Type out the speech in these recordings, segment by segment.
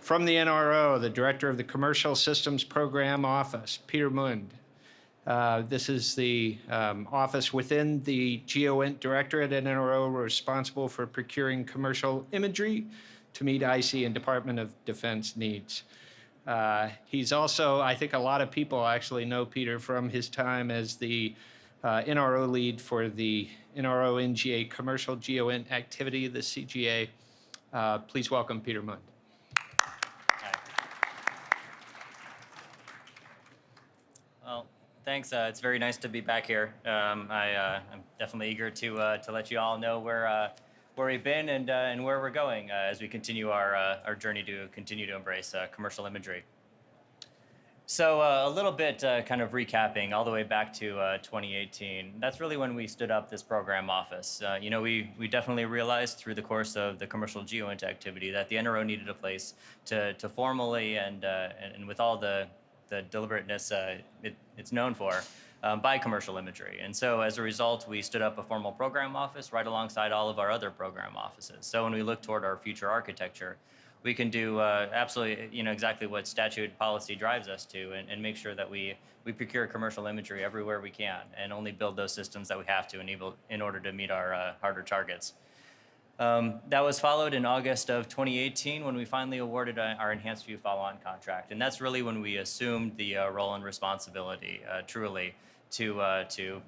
From the NRO, the Director of the Commercial Systems Program Office, Peter Muend. This is the office within the GEOINT Directorate at NRO responsible for procuring commercial imagery to meet IC and Department of Defense needs. He's also, I think a lot of people actually know Peter from his time as the NRO lead for the NRO NGA Commercial GEOINT activity, the CGA. Please welcome Peter Muend. Well, thanks. It's very nice to be back here. I'm definitely eager to let you all know where we've been and where we're going as we continue our journey to continue to embrace commercial imagery. So a little bit kind of recapping all the way back to 2018. That's really when we stood up this program office. We definitely realized through the course of the commercial GEOINT activity that the NRO needed a place to formally and with all the deliberateness it's known for by commercial imagery. And so as a result, we stood up a formal program office right alongside all of our other program offices. So when we look toward our future architecture, we can do absolutely, exactly what statute policy drives us to and make sure that we procure commercial imagery everywhere we can and only build those systems that we have to in order to meet our harder targets. That was followed in August of 2018 when we finally awarded our Enhanced View follow-on contract. And that's really when we assumed the role and responsibility, truly, to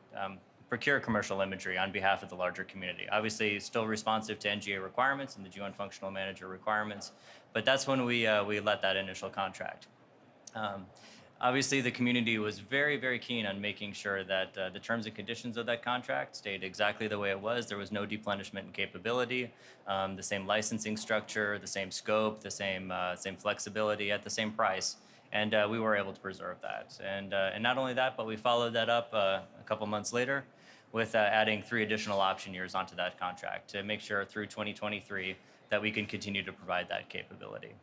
procure commercial imagery on behalf of the larger community. Obviously, still responsive to NGA requirements and the GEOINT Functional Manager requirements, but that's when we let that initial contract. Obviously, the community was very, very keen on making sure that the terms and conditions of that contract stayed exactly the way it was. There was no deplenishment in capability, the same licensing structure, the same scope, the same flexibility at the same price. And we were able to preserve that. And not only that, but we followed that up a couple months later with adding 3 additional option years onto that contract to make sure through 2023 that we can continue to provide that capability.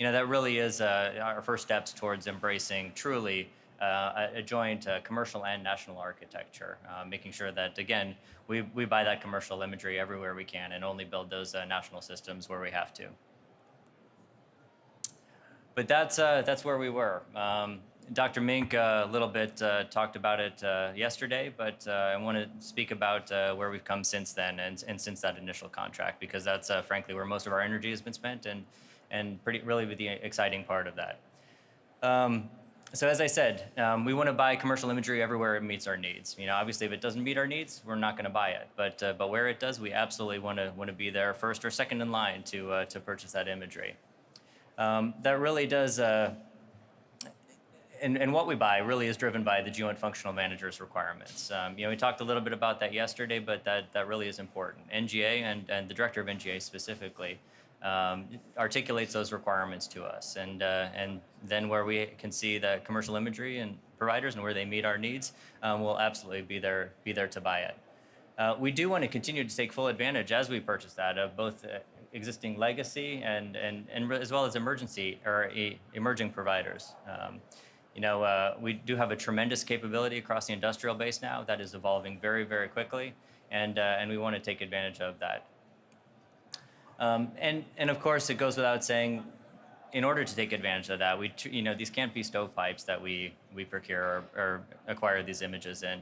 That really is our first steps towards embracing truly a joint commercial and national architecture, making sure that, again, we buy that commercial imagery everywhere we can and only build those national systems where we have to. But that's where we were. Dr. Mink a little bit talked about it yesterday, but I want to speak about where we've come since then and since that initial contract, because that's frankly where most of our energy has been spent and really the exciting part of that. So as I said, we want to buy commercial imagery everywhere it meets our needs. Obviously, if it doesn't meet our needs, we're not going to buy it. But where it does, we absolutely want to be there first or second in line to purchase that imagery. That really does. And what we buy really is driven by the GEOINT Functional Manager's requirements. We talked a little bit about that yesterday, but that really is important. NGA and the director of NGA specifically articulates those requirements to us. And then where we can see the commercial imagery and providers and where they meet our needs, we'll absolutely be there to buy it. We do want to continue to take full advantage as we purchase that of both existing legacy and as well as emerging providers. We do have a tremendous capability across the industrial base now that is evolving very, very quickly, and we want to take advantage of that. And of course, it goes without saying, in order to take advantage of that, these can't be stovepipes that we procure or acquire these images in.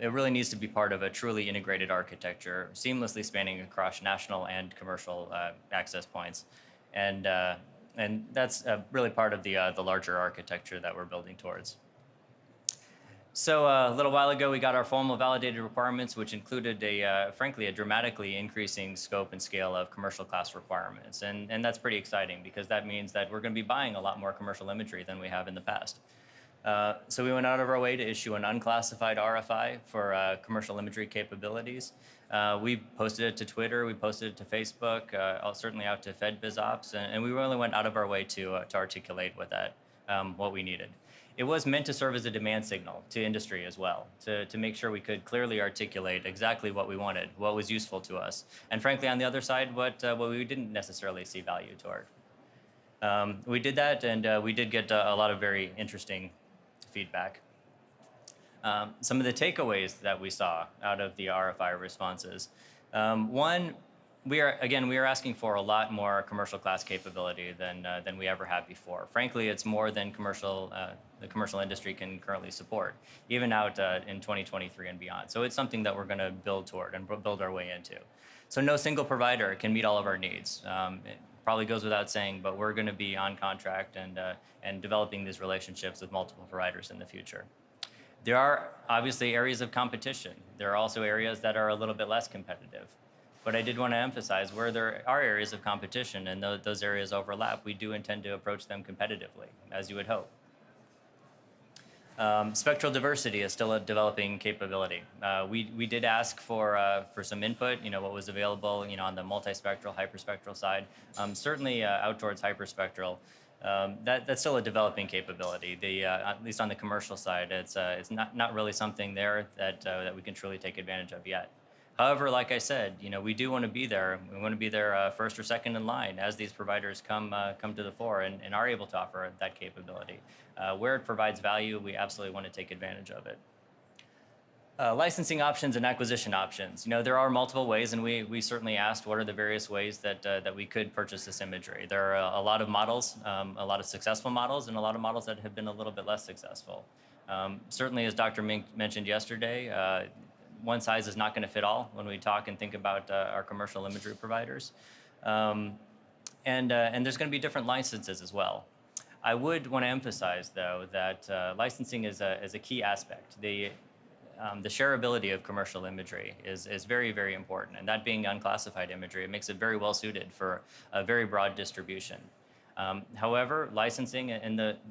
It really needs to be part of a truly integrated architecture, seamlessly spanning across national and commercial access points. And that's really part of the larger architecture that we're building towards. So a little while ago, we got our formal validated requirements, which included frankly, a dramatically increasing scope and scale of commercial class requirements. And that's pretty exciting because that means that we're going to be buying a lot more commercial imagery than we have in the past. So we went out of our way to issue an unclassified RFI for commercial imagery capabilities. We posted it to Twitter, we posted it to Facebook, certainly out to FedBizOps, and we really went out of our way to articulate what we needed. It was meant to serve as a demand signal to industry as well, to make sure we could clearly articulate exactly what we wanted, what was useful to us, and frankly, on the other side, what we didn't necessarily see value toward. We did that, and we did get a lot of very interesting feedback. Some of the takeaways that we saw out of the RFI responses. One, we are asking for a lot more commercial class capability than we ever have before. Frankly, it's more than the commercial industry can currently support, even out in 2023 and beyond. So it's something that we're going to build toward and build our way into. So no single provider can meet all of our needs. It probably goes without saying, but we're going to be on contract and developing these relationships with multiple providers in the future. There are obviously areas of competition. There are also areas that are a little bit less competitive. But I did want to emphasize where there are areas of competition and those areas overlap, we do intend to approach them competitively, as you would hope. Spectral diversity is still a developing capability. We did ask for some input, what was available, on the multispectral, hyperspectral side. Certainly out towards hyperspectral, that's still a developing capability. At least on the commercial side, it's not really something there that we can truly take advantage of yet. However, like I said, we do want to be there. We want to be there first or second in line as these providers come to the fore and are able to offer that capability. Where it provides value, we absolutely want to take advantage of it. Licensing options and acquisition options. There are multiple ways, and we certainly asked what are the various ways that we could purchase this imagery. There are a lot of models, a lot of successful models, and a lot of models that have been a little bit less successful. Certainly, as Dr. Mink mentioned yesterday, one size is not going to fit all when we talk and think about our commercial imagery providers. And there's going to be different licenses as well. I would want to emphasize, though, that licensing is a key aspect. The shareability of commercial imagery is very, very important. And that being unclassified imagery, it makes it very well suited for a very broad distribution. However, licensing,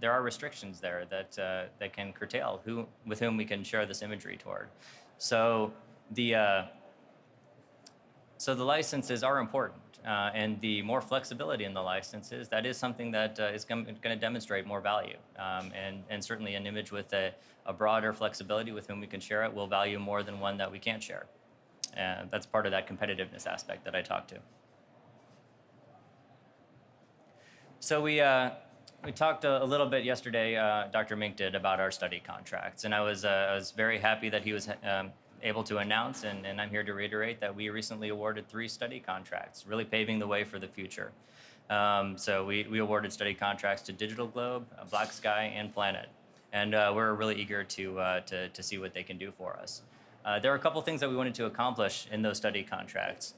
there are restrictions there that can curtail with whom we can share this imagery toward. So the licenses are important, and the more flexibility in the licenses, that is something that is going to demonstrate more value. And certainly an image with a broader flexibility with whom we can share it will value more than one that we can't share. And that's part of that competitiveness aspect that I talked to. So we talked a little bit yesterday, Dr. Mink did, about our study contracts, and I was very happy that he was able to announce, and I'm here to reiterate that we recently awarded 3 study contracts, really paving the way for the future. So we awarded study contracts to Digital Globe, Black Sky, and Planet, and we're really eager to see what they can do for us. There are a couple things that we wanted to accomplish in those study contracts.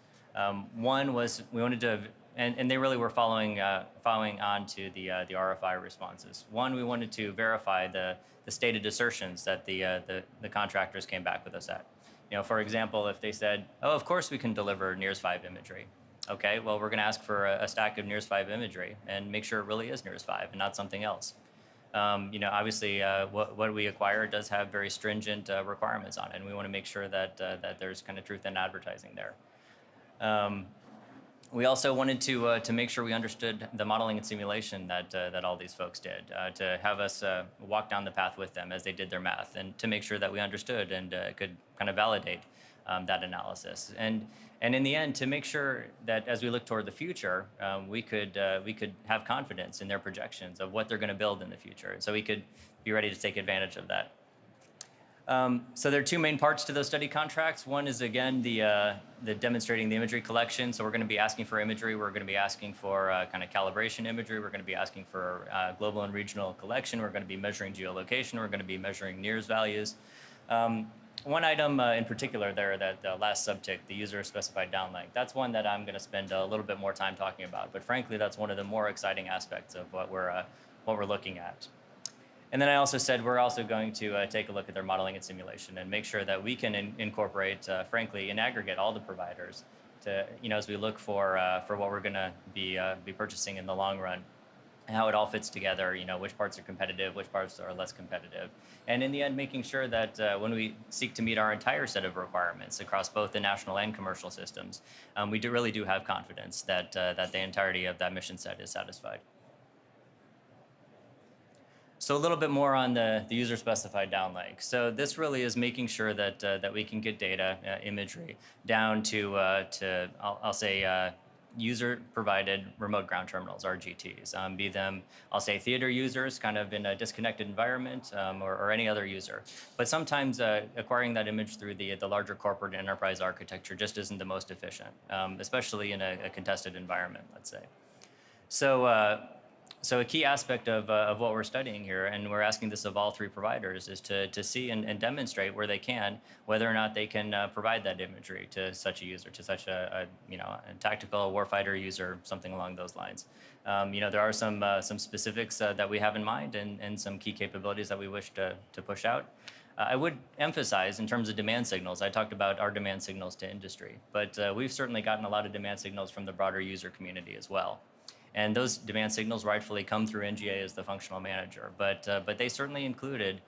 One was we wanted to, and they really were following on to the RFI responses. One, we wanted to verify the stated assertions that the contractors came back with us at. For example, if they said, "Oh, of course we can deliver NIRS-5 imagery." Okay, well, we're going to ask for a stack of NIRS-5 imagery and make sure it really is NIRS-5 and not something else. Obviously, what we acquire does have very stringent requirements on it, and we want to make sure that there's kind of truth in advertising there. We also wanted to make sure we understood the modeling and simulation that all these folks did, to have us walk down the path with them as they did their math, and to make sure that we understood and could kind of validate that analysis. And in the end, to make sure that as we look toward the future, we could have confidence in their projections of what they're going to build in the future, so we could be ready to take advantage of that. So there are 2 main parts to those study contracts. One is, again, the demonstrating the imagery collection. So we're going to be asking for imagery. We're going to be asking for kind of calibration imagery. We're going to be asking for global and regional collection. We're going to be measuring geolocation. We're going to be measuring NIRS values. One item in particular there, that the last subtick, the user-specified downlink, that's one that I'm going to spend a little bit more time talking about. But frankly, that's one of the more exciting aspects of what we're looking at. And then I also said we're also going to take a look at their modeling and simulation and make sure that we can incorporate, frankly, in aggregate, all the providers to, as we look for what we're going to be purchasing in the long run, and how it all fits together, which parts are competitive, which parts are less competitive. And in the end, making sure that when we seek to meet our entire set of requirements across both the national and commercial systems, we really do have confidence that the entirety of that mission set is satisfied. So a little bit more on the user-specified downlink. So this really is making sure that we can get data, imagery, down to I'll say user-provided remote ground terminals, RGTs, be them, I'll say, theater users, kind of in a disconnected environment, or any other user. But sometimes acquiring that image through the larger corporate enterprise architecture just isn't the most efficient, especially in a contested environment, let's say. So a key aspect of what we're studying here, and we're asking this of all three providers, is to see and demonstrate where they can, whether or not they can provide that imagery to such a user, to such a tactical warfighter user, something along those lines. There are some specifics that we have in mind, and some key capabilities that we wish to push out. I would emphasize, in terms of demand signals, I talked about our demand signals to industry, but we've certainly gotten a lot of demand signals from the broader user community as well. And those demand signals rightfully come through NGA as the functional manager, but they certainly included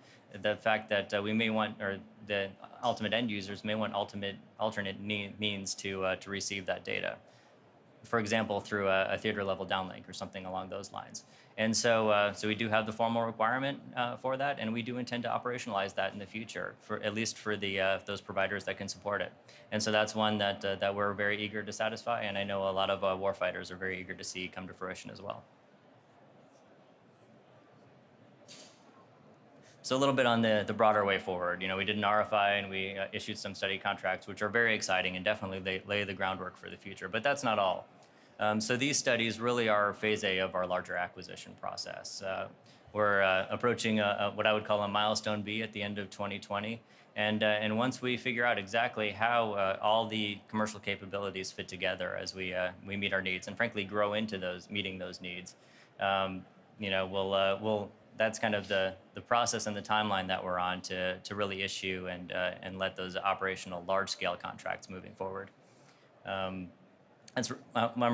the fact that we may want, or the ultimate end users may want alternate means to receive that data. For example, through a theater level downlink or something along those lines. And so we do have the formal requirement for that, and we do intend to operationalize that in the future, for at least for those providers that can support it. And so that's one that we're very eager to satisfy, and I know a lot of warfighters are very eager to see come to fruition as well. So a little bit on the broader way forward. We did an RFI and we issued some study contracts, which are very exciting and definitely lay the groundwork for the future. But that's not all. So these studies really are phase A of our larger acquisition process. We're approaching what I would call a milestone B at the end of 2020. And once we figure out exactly how all the commercial capabilities fit together as we meet our needs, and frankly grow into meeting those needs, we'll that's kind of the process and the timeline that we're on to really issue and let those operational large scale contracts moving forward. I'm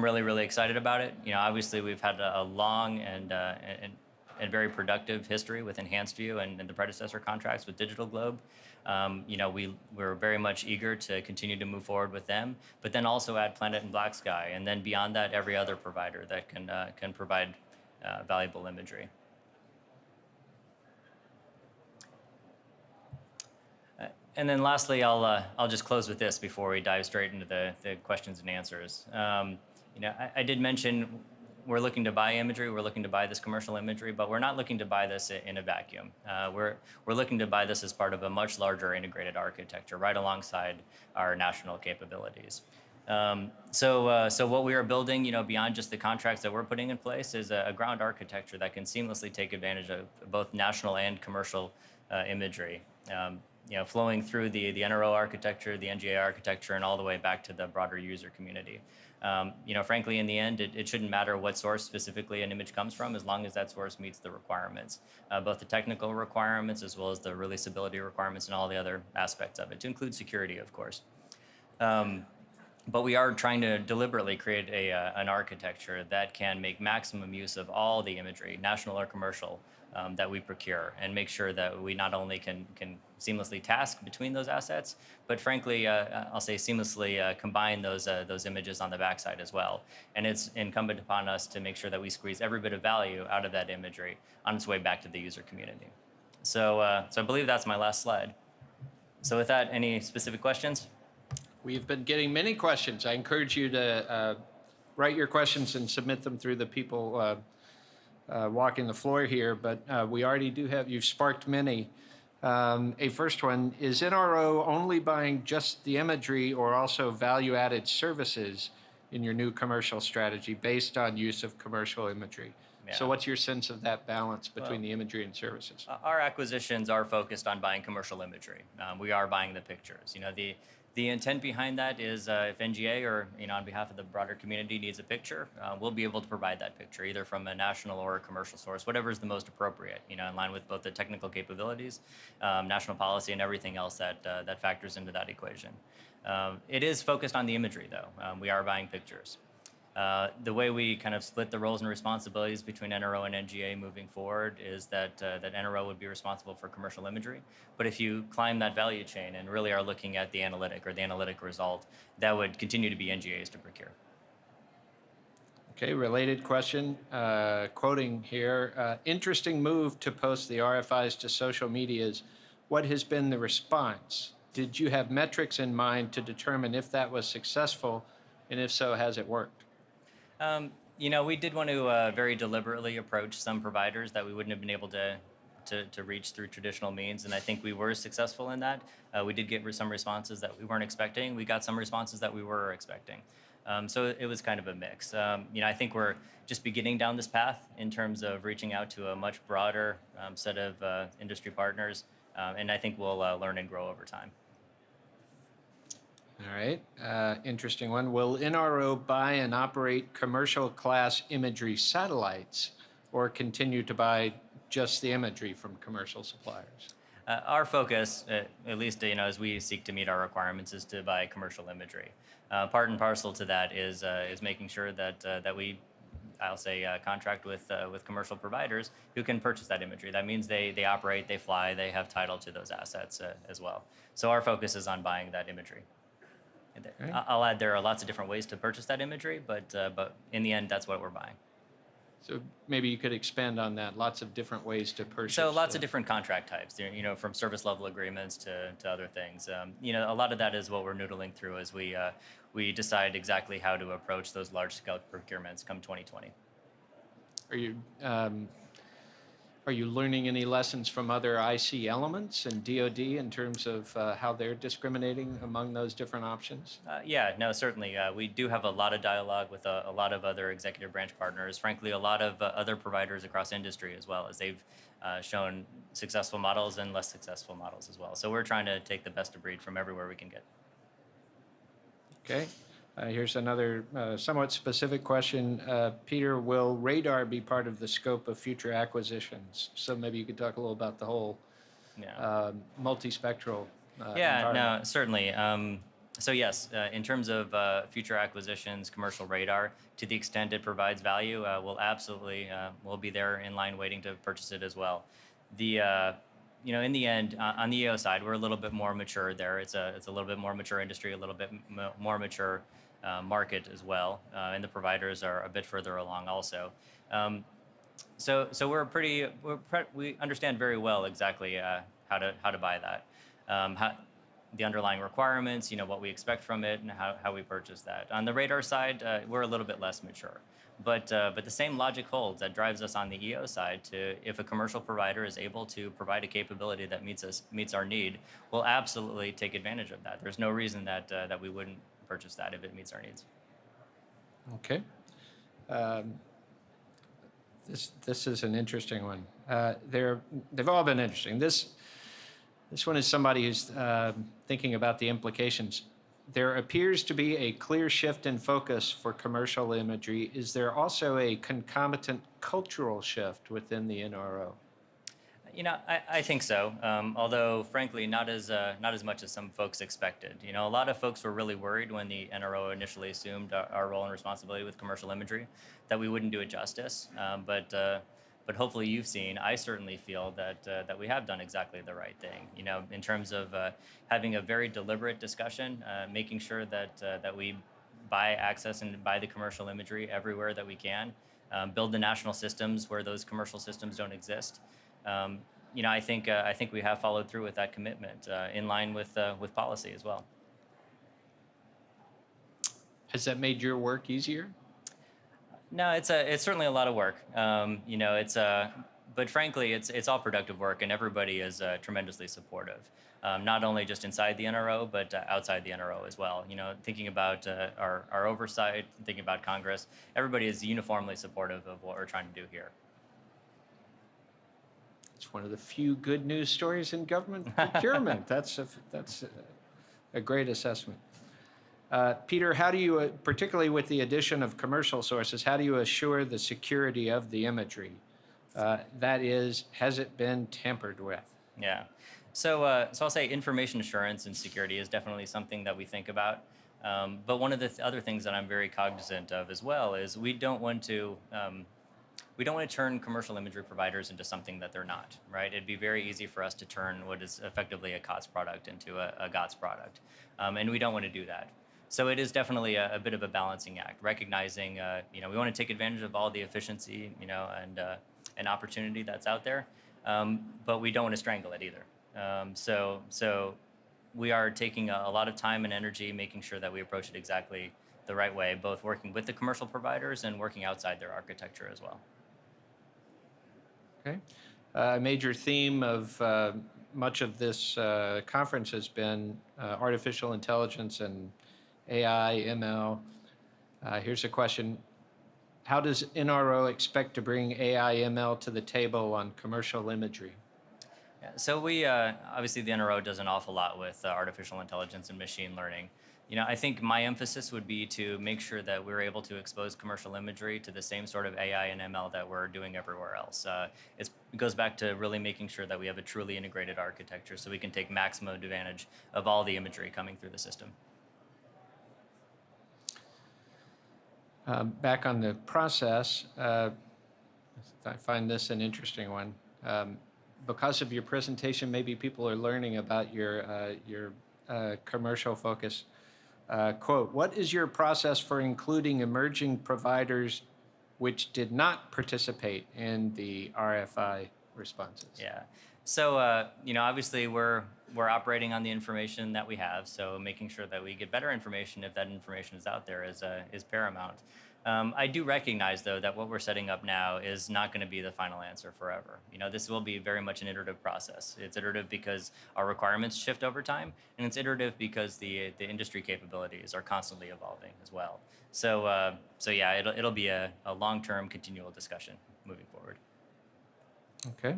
really, really excited about it. Obviously we've had a long and very productive history with Enhanced View and the predecessor contracts with Digital Globe. We're very much eager to continue to move forward with them, but then also add Planet and Black Sky, and then beyond that, every other provider that can provide valuable imagery. And then lastly, I'll just close with this before we dive straight into the questions and answers. I did mention we're looking to buy imagery, we're looking to buy this commercial imagery, but we're not looking to buy this in a vacuum. We're looking to buy this as part of a much larger integrated architecture right alongside our national capabilities. So what we are building, beyond just the contracts that we're putting in place, is a ground architecture that can seamlessly take advantage of both national and commercial imagery. Flowing through the NRO architecture, the NGA architecture, and all the way back to the broader user community. Frankly, in the end, it shouldn't matter what source specifically an image comes from, as long as that source meets the requirements, both the technical requirements as well as the releasability requirements and all the other aspects of it, to include security, of course. But we are trying to deliberately create an architecture that can make maximum use of all the imagery, national or commercial, that we procure, and make sure that we not only can seamlessly task between those assets, but frankly, I'll say seamlessly combine those images on the backside as well. And it's incumbent upon us to make sure that we squeeze every bit of value out of that imagery on its way back to the user community. So I believe that's my last slide. So with that, any specific questions? We've been getting many questions. I encourage you to write your questions and submit them through the people walking the floor here, but we already do have, you've sparked many. A first one, is NRO only buying just the imagery or also value-added services in your new commercial strategy based on use of commercial imagery? Yeah. So what's your sense of that balance between the imagery and services? Our acquisitions are focused on buying commercial imagery. We are buying the pictures. The intent behind that is if NGA or on behalf of the broader community needs a picture, we'll be able to provide that picture either from a national or a commercial source, whatever is the most appropriate, in line with both the technical capabilities, national policy, and everything else that factors into that equation. It is focused on the imagery, though. We are buying pictures. The way we kind of split the roles and responsibilities between NRO and NGA moving forward is that NRO would be responsible for commercial imagery. But if you climb that value chain and really are looking at the analytic or the analytic result, that would continue to be NGA's to procure. Okay, related question, quoting here, interesting move to post the RFIs to social medias. What has been the response? Did you have metrics in mind to determine if that was successful, and if so, has it worked? We did want to very deliberately approach some providers that we wouldn't have been able to reach through traditional means, and I think we were successful in that. We did get some responses that we weren't expecting. We got some responses that we were expecting. So it was kind of a mix. I think we're just beginning down this path in terms of reaching out to a much broader set of industry partners, and I think we'll learn and grow over time. All right, interesting one. Will NRO buy and operate commercial class imagery satellites or continue to buy just the imagery from commercial suppliers? Our focus, at least as we seek to meet our requirements, is to buy commercial imagery. Part and parcel to that is making sure that we, I'll say, contract with commercial providers who can purchase that imagery. That means they operate, they fly, they have title to those assets as well. So our focus is on buying that imagery. Okay. I'll add there are lots of different ways to purchase that imagery, but in the end, that's what we're buying. So maybe you could expand on that. Lots of different ways to purchase. So lots of different contract types, from service level agreements to other things. A lot of that is what we're noodling through as we decide exactly how to approach those large scale procurements come 2020. Are you learning any lessons from other IC elements and DoD in terms of how they're discriminating among those different options? Yeah, no, certainly. We do have a lot of dialogue with a lot of other executive branch partners, frankly, a lot of other providers across industry as well, as they've shown successful models and less successful models as well. So we're trying to take the best of breed from everywhere we can get. Okay. Here's another somewhat specific question. Peter, will radar be part of the scope of future acquisitions? So maybe you could talk a little about the whole multispectral Yeah, environment. no, certainly. So yes, in terms of future acquisitions, commercial radar, to the extent it provides value, we'll be there in line waiting to purchase it as well. In the end, on the EO side, we're a little bit more mature there. It's a little bit more mature industry, a little bit more mature market as well, and the providers are a bit further along also. So we understand very well exactly how to buy that, the underlying requirements, what we expect from it, and how we purchase that. On the radar side, we're a little bit less mature. But the same logic holds that drives us on the EO side to if a commercial provider is able to provide a capability that meets our need, we'll absolutely take advantage of that. There's no reason that we wouldn't purchase that if it meets our needs. Okay. This is an interesting one. They've all been interesting. This one is somebody who's thinking about the implications. There appears to be a clear shift in focus for commercial imagery. Is there also a concomitant cultural shift within the NRO? I think so. Although, frankly, not as much as some folks expected. A lot of folks were really worried when the NRO initially assumed our role and responsibility with commercial imagery that we wouldn't do it justice. But hopefully you've seen. I certainly feel that we have done exactly the right thing. In terms of having a very deliberate discussion, making sure that we buy access and buy the commercial imagery everywhere that we can, build the national systems where those commercial systems don't exist. I think we have followed through with that commitment in line with policy as well. Has that made your work easier? No, it's certainly a lot of work. But frankly, it's all productive work, and everybody is tremendously supportive. Not only just inside the NRO, but outside the NRO as well. Thinking about our oversight, thinking about Congress, everybody is uniformly supportive of what we're trying to do here. It's one of the few good news stories in government procurement. That's a great assessment. Peter, how do you, particularly with the addition of commercial sources, how do you assure the security of the imagery? That is, has it been tampered with? Yeah. So I'll say information assurance and security is definitely something that we think about. But one of the other things that I'm very cognizant of as well is we don't want to turn commercial imagery providers into something that they're not, right? It'd be very easy for us to turn what is effectively a COTS product into a GOTS product. And we don't want to do that. So it is definitely a bit of a balancing act, recognizing, we want to take advantage of all the efficiency, and opportunity that's out there, but we don't want to strangle it either. So we are taking a lot of time and energy, making sure that we approach it exactly the right way, both working with the commercial providers and working outside their architecture as well. Okay. A major theme of much of this conference has been artificial intelligence and AI, ML. Here's a question. How does NRO expect to bring AI, ML to the table on commercial imagery? Yeah, so we obviously the NRO does an awful lot with artificial intelligence and machine learning. I think my emphasis would be to make sure that we're able to expose commercial imagery to the same sort of AI and ML that we're doing everywhere else. It goes back to really making sure that we have a truly integrated architecture so we can take maximum advantage of all the imagery coming through the system. Back on the process, I find this an interesting one. Because of your presentation, maybe people are learning about your commercial focus. Quote, what is your process for including emerging providers which did not participate in the RFI responses? Yeah. So, obviously we're operating on the information that we have. So making sure that we get better information if that information is out there is paramount. I do recognize, though, that what we're setting up now is not going to be the final answer forever. This will be very much an iterative process. It's iterative because our requirements shift over time, and it's iterative because the industry capabilities are constantly evolving as well. So yeah, it'll be a long-term continual discussion moving forward. Okay.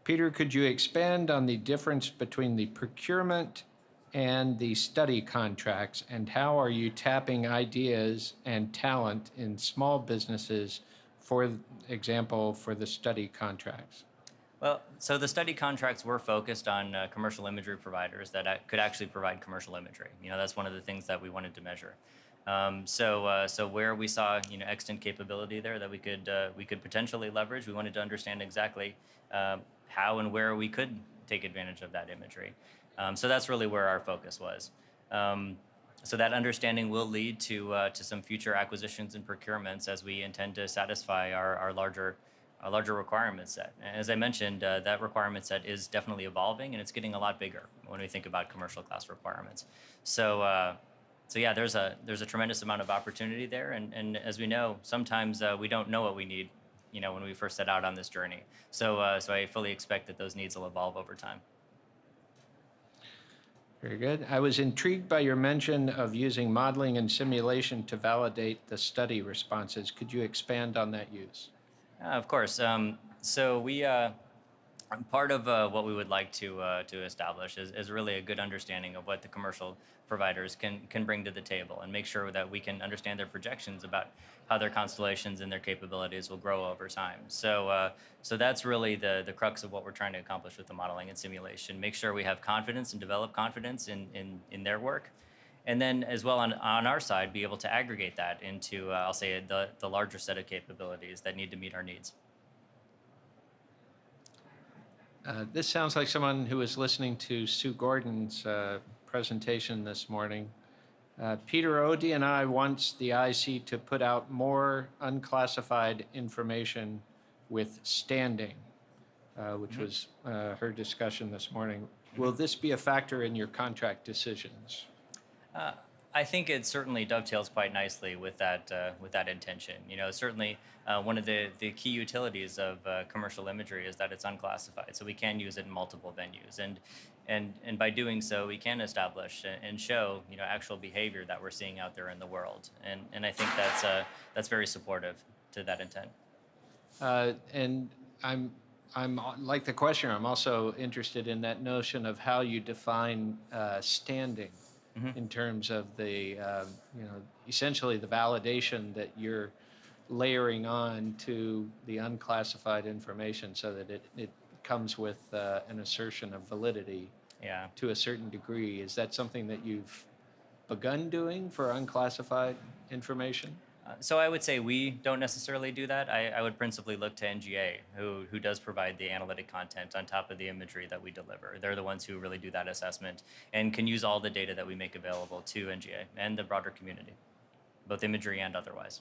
Peter, could you expand on the difference between the procurement and the study contracts, and how are you tapping ideas and talent in small businesses, for example, for the study contracts? Well, so the study contracts were focused on commercial imagery providers that could actually provide commercial imagery. That's one of the things that we wanted to measure. So where we saw extant capability there that we could potentially leverage, we wanted to understand exactly how and where we could take advantage of that imagery. So that's really where our focus was. So that understanding will lead to some future acquisitions and procurements as we intend to satisfy our larger requirement set. And as I mentioned, that requirement set is definitely evolving, and it's getting a lot bigger when we think about commercial class requirements. So yeah, there's a tremendous amount of opportunity there, and as we know, sometimes we don't know what we need, when we first set out on this journey. So I fully expect that those needs will evolve over time. Very good. I was intrigued by your mention of using modeling and simulation to validate the study responses. Could you expand on that use? Of course. So we part of what we would like to establish is really a good understanding of what the commercial providers can bring to the table, and make sure that we can understand their projections about how their constellations and their capabilities will grow over time. So that's really the crux of what we're trying to accomplish with the modeling and simulation. Make sure we have confidence and develop confidence in their work. And then as well on our side, be able to aggregate that into, I'll say, the larger set of capabilities that need to meet our needs. This sounds like someone who was listening to Sue Gordon's presentation this morning. Peter Odie and I wants the IC to put out more unclassified information with standing, which was her discussion this morning. Will this be a factor in your contract decisions? I think it certainly dovetails quite nicely with that intention. Certainly one of the key utilities of commercial imagery is that it's unclassified, so we can use it in multiple venues, and by doing so, we can establish and show actual behavior that we're seeing out there in the world, and I think that's very supportive to that intent. And I'm like the questioner. I'm also interested in that notion of how you define standing. In terms of the, essentially the validation that you're layering on to the unclassified information, so that it comes with an assertion of validity to a certain degree. Is that something that you've begun doing for unclassified information? So I would say we don't necessarily do that. I would principally look to NGA, who does provide the analytic content on top of the imagery that we deliver. They're the ones who really do that assessment and can use all the data that we make available to NGA and the broader community, both imagery and otherwise.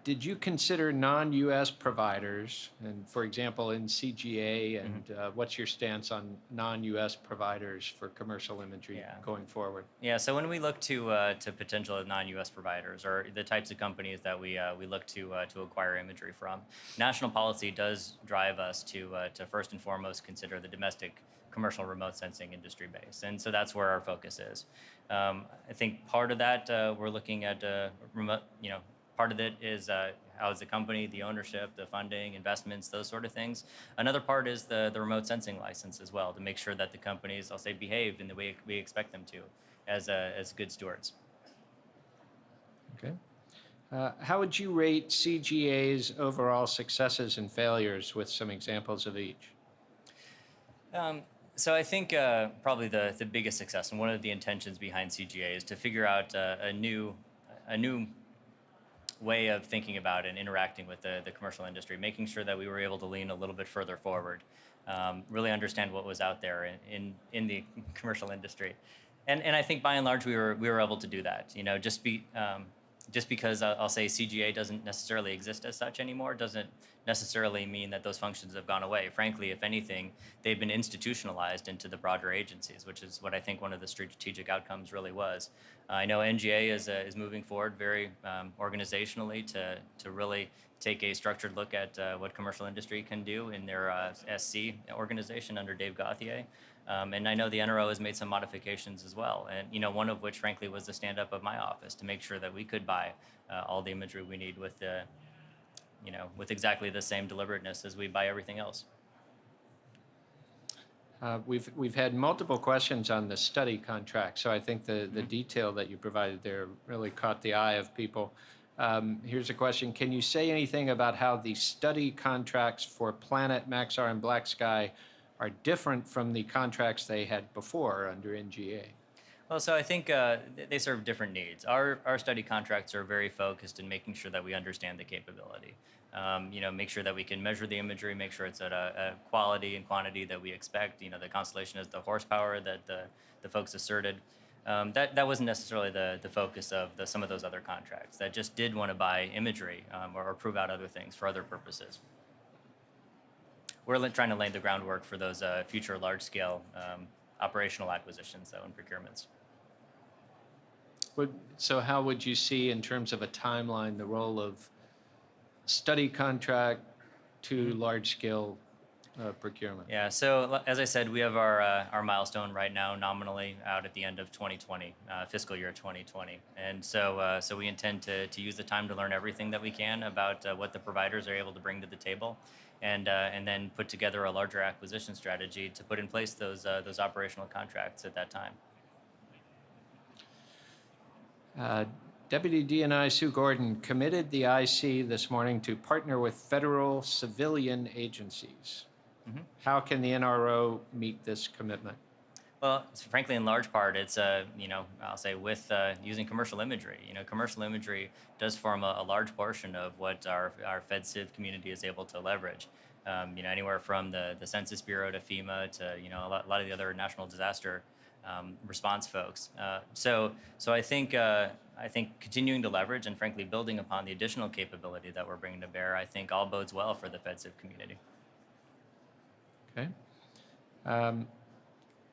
Did you consider non-U.S. providers, and for example, in CGA, and what's your stance on non-U.S. providers for commercial imagery Yeah. going forward? Yeah, so when we look to potential non-U.S. providers or the types of companies that we look to acquire imagery from, national policy does drive us to first and foremost consider the domestic commercial remote sensing industry base, and so that's where our focus is. I think part of that we're looking at remote, part of it is how is the company, the ownership, the funding, investments, those sort of things. Another part is the remote sensing license as well, to make sure that the companies, I'll say, behave in the way we expect them to, as good stewards. Okay. How would you rate CGA's overall successes and failures with some examples of each? So I think probably the biggest success and one of the intentions behind CGA is to figure out a new way of thinking about and interacting with the commercial industry, making sure that we were able to lean a little bit further forward, really understand what was out there in the commercial industry. And I think by and large we were able to do that. Just because I'll say CGA doesn't necessarily exist as such anymore doesn't necessarily mean that those functions have gone away. Frankly, if anything, they've been institutionalized into the broader agencies, which is what I think one of the strategic outcomes really was. I know NGA is moving forward very organizationally to really take a structured look at what commercial industry can do in their SC organization under Dave Gauthier. And I know the NRO has made some modifications as well, and one of which, frankly, was the stand-up of my office to make sure that we could buy all the imagery we need with with exactly the same deliberateness as we buy everything else. We've had multiple questions on the study contract, so I think the detail that you provided there really caught the eye of people. Here's a question: can you say anything about how the study contracts for Planet, Maxar, and Black Sky are different from the contracts they had before under NGA? Well, so I think they serve different needs. Our study contracts are very focused in making sure that we understand the capability. Make sure that we can measure the imagery, make sure it's at a quality and quantity that we expect. The constellation has the horsepower that the folks asserted. That wasn't necessarily the focus of some of those other contracts that just did want to buy imagery or prove out other things for other purposes. We're trying to lay the groundwork for those future large-scale operational acquisitions, though, and procurements. So how would you see, in terms of a timeline, the role of study contract to large-scale procurement? Yeah, so as I said, we have our milestone right now nominally out at the end of 2020, fiscal year 2020. And so we intend to use the time to learn everything that we can about what the providers are able to bring to the table, and then put together a larger acquisition strategy to put in place those operational contracts at that time. Deputy DNI Sue Gordon committed the IC this morning to partner with federal civilian agencies. How can the NRO meet this commitment? Well, frankly, in large part, it's I'll say with using commercial imagery. Commercial imagery does form a large portion of what our FedCiv community is able to leverage. Anywhere from the Census Bureau to FEMA to a lot of the other national disaster response folks. So I think continuing to leverage and frankly building upon the additional capability that we're bringing to bear, I think all bodes well for the FedCiv community. Okay.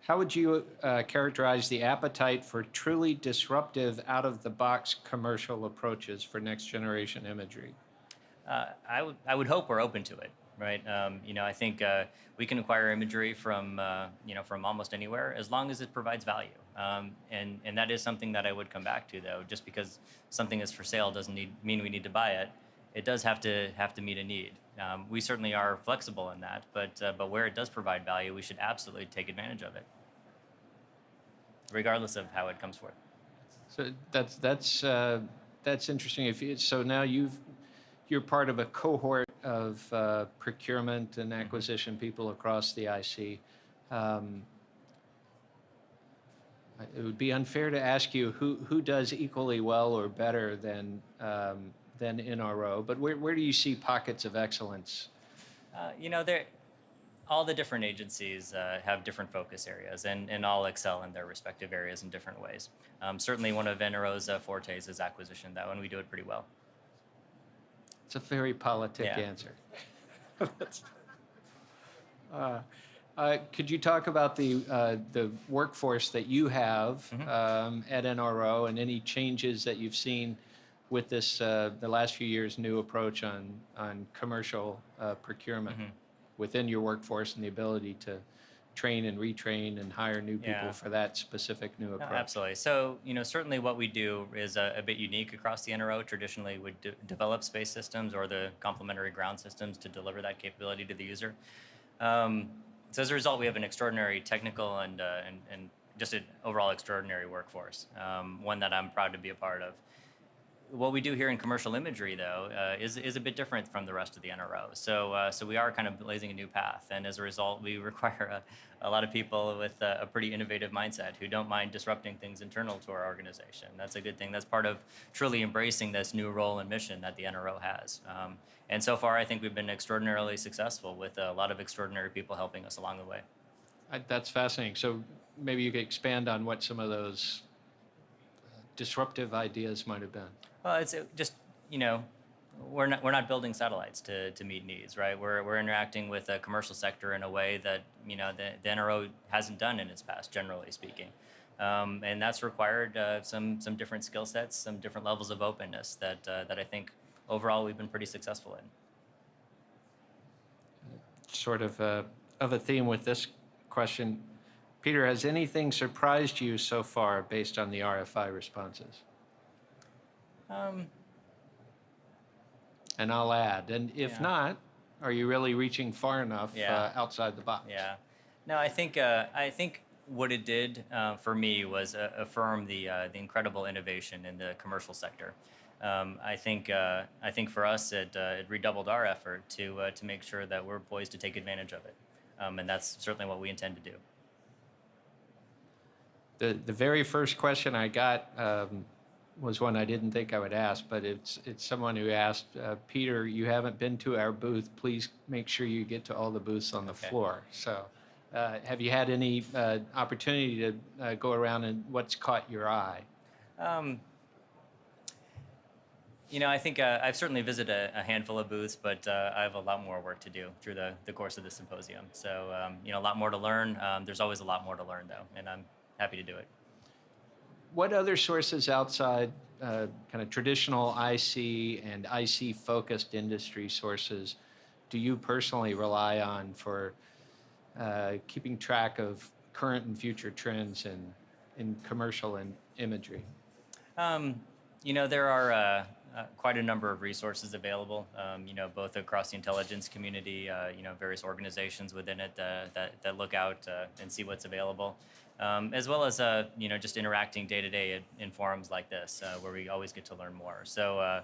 How would you characterize the appetite for truly disruptive, out-of-the-box commercial approaches for next-generation imagery? I would hope we're open to it, right? I think we can acquire imagery from almost anywhere as long as it provides value, and that is something that I would come back to, though. Just because something is for sale doesn't mean we need to buy it. It does have to meet a need. We certainly are flexible in that, but where it does provide value, we should absolutely take advantage of it, regardless of how it comes forth. So that's interesting. So now you're part of a cohort of procurement and acquisition people across the IC. It would be unfair to ask you who does equally well or better than NRO, but where do you see pockets of excellence? All the different agencies have different focus areas, and all excel in their respective areas in different ways. Certainly one of NRO's fortes is acquisition, though, and we do it pretty well. It's a very politic Yeah. answer. Could you talk about the workforce that you have at NRO and any changes that you've seen with this the last few years' new approach on commercial procurement within your workforce and the ability to train and retrain and hire new people Yeah. for that specific new No, approach? absolutely. So, certainly what we do is a bit unique across the NRO. Traditionally, we develop space systems or the complementary ground systems to deliver that capability to the user. Um, so as a result, we have an extraordinary technical and just an overall extraordinary workforce, one that I'm proud to be a part of. What we do here in commercial imagery, though, is a bit different from the rest of the NRO. So we are kind of blazing a new path, and as a result, we require a lot of people with a pretty innovative mindset who don't mind disrupting things internal to our organization. That's a good thing. That's part of truly embracing this new role and mission that the NRO has. And so far, I think we've been extraordinarily successful with a lot of extraordinary people helping us along the way. That's fascinating. So maybe you could expand on what some of those disruptive ideas might have been. Well, it's just, we're not building satellites to meet needs, right? We're interacting with a commercial sector in a way that the NRO hasn't done in its past, generally speaking, and that's required some different skill sets, some different levels of openness that I think overall we've been pretty successful in. Sort of a theme with this question. Peter, has anything surprised you so far based on the RFI responses? And I'll add, and if Yeah. not, are you really reaching far enough Yeah. outside the box? Yeah. No, I think what it did for me was affirm the incredible innovation in the commercial sector. I think for us it redoubled our effort to make sure that we're poised to take advantage of it, and that's certainly what we intend to do. The very first question I got was one I didn't think I would ask, but it's someone who asked, Peter, you haven't been to our booth. Please make sure you get to all the booths on the Okay. floor. So have you had any opportunity to go around and what's caught your eye? I think I've certainly visited a handful of booths, but I have a lot more work to do through the course of the symposium. So, a lot more to learn. There's always a lot more to learn, though, and I'm happy to do it. What other sources outside kind of traditional IC and IC-focused industry sources do you personally rely on for keeping track of current and future trends in commercial and imagery? There are quite a number of resources available, both across the intelligence community, various organizations within it that look out and see what's available, as well as, just interacting day to day in forums like this, where we always get to learn more. So,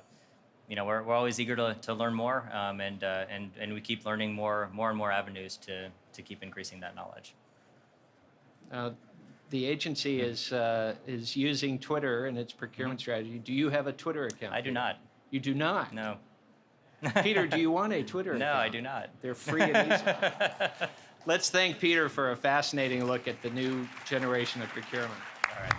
we're always eager to learn more, and we keep learning more and more avenues to keep increasing that knowledge. The agency is using Twitter in its procurement strategy. Do you have a Twitter account? I do Peter? not. You do not? No. Peter, do you want a Twitter account? No, I do not. They're free and easy. Let's thank Peter for a fascinating look at the new generation of procurement. All right.